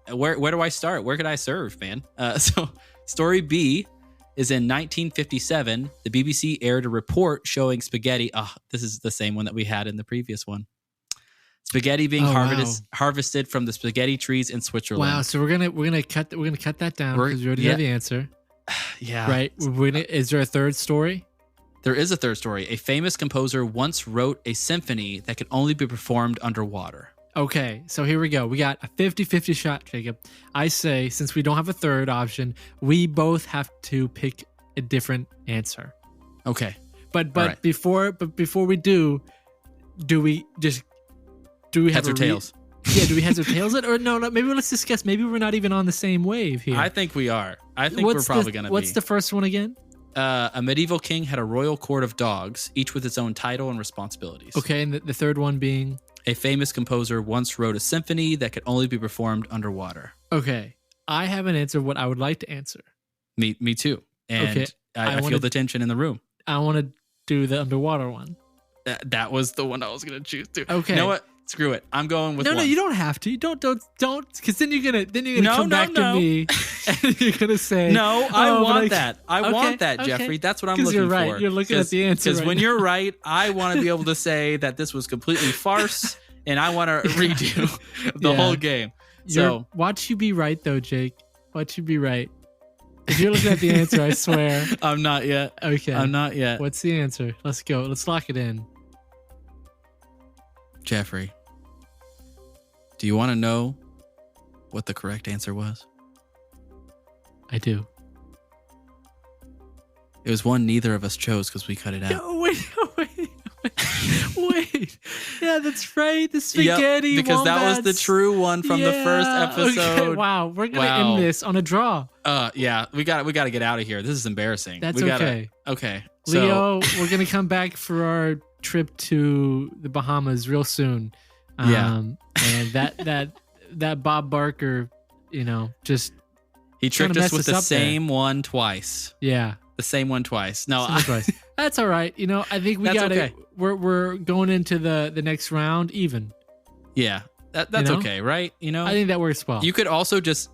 where do I start? Where could I serve, man? So, story B is in 1957, the BBC aired a report showing spaghetti. Oh, this is the same one that we had in the previous one. Spaghetti being harvested from the spaghetti trees in Switzerland. Wow! So we're gonna cut that down because we already have the answer. Yeah. Right. Is there a third story? There is a third story. A famous composer once wrote a symphony that could only be performed underwater. Okay, so here we go. We got a 50-50 shot, Jacob. I say, since we don't have a third option, we both have to pick a different answer. Okay. But right. before we do we have heads or tails? Yeah, do we heads or tails it? Or no, maybe let's discuss. Maybe we're not even on the same wave here. I think we are. I think we're probably going to be. What's the first one again? A medieval king had a royal court of dogs, each with its own title and responsibilities. Okay, and the third one being? A famous composer once wrote a symphony that could only be performed underwater. Okay, I have an answer. What I would like to answer. Me too. And okay. I feel the tension in the room. I want to do the underwater one. That was the one I was going to choose too. Okay. You know what? Screw it. I'm going with No, you don't have to. Don't, because then you're gonna come back to me and you're gonna say, no, I want that. I want that, Jeffrey. That's what I'm looking you're right. for. You're looking at the answer. Because when you're right, I want to be able to say that this was completely farce, and I want to redo the whole game. So watch you be right, though, Jake. Watch you be right. If you're looking at the answer, I swear. I'm not yet. Okay. I'm not yet. What's the answer? Let's go. Let's lock it in. Jeffrey, do you want to know what the correct answer was? I do. It was one neither of us chose because we cut it out. No, wait. Yeah, that's right. The spaghetti because wombats. That was the true one from the first episode. Okay, wow, we're gonna end this on a draw. Yeah, we got to get out of here. This is embarrassing. Okay. Okay, Leo, we're gonna come back for our trip to the Bahamas real soon. And that Bob Barker, just he tricked us with the same one twice. Yeah. The same one twice. No, twice. That's all right. I think we got it. We're going into the next round even. Yeah. That's okay, right? I think that works well. You could also just,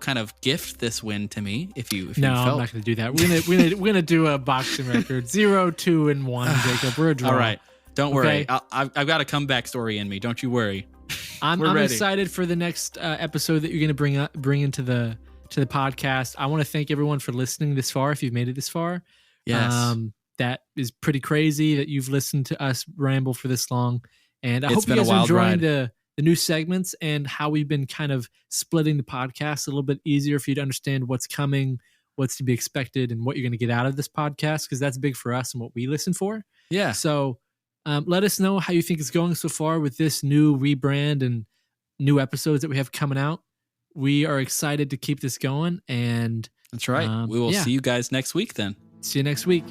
kind of gift this win to me if you No, felt. I'm not going to do that. We're gonna do a boxing record 0, 2, and 1. Jacob, we're a draw. All right, don't worry. I've got a comeback story in me. Don't you worry. I'm excited for the next episode that you're going to bring into the podcast. I want to thank everyone for listening this far. If you've made it this far, yes, that is pretty crazy that you've listened to us ramble for this long. And I hope you guys are enjoying ride. The new segments and how we've been kind of splitting the podcast a little bit easier for you to understand what's coming, what's to be expected, and what you're going to get out of this podcast, because that's big for us and what we listen for. Yeah. So let us know how you think it's going so far with this new rebrand and new episodes that we have coming out. We are excited to keep this going. And that's right. We will see you guys next week then. See you next week.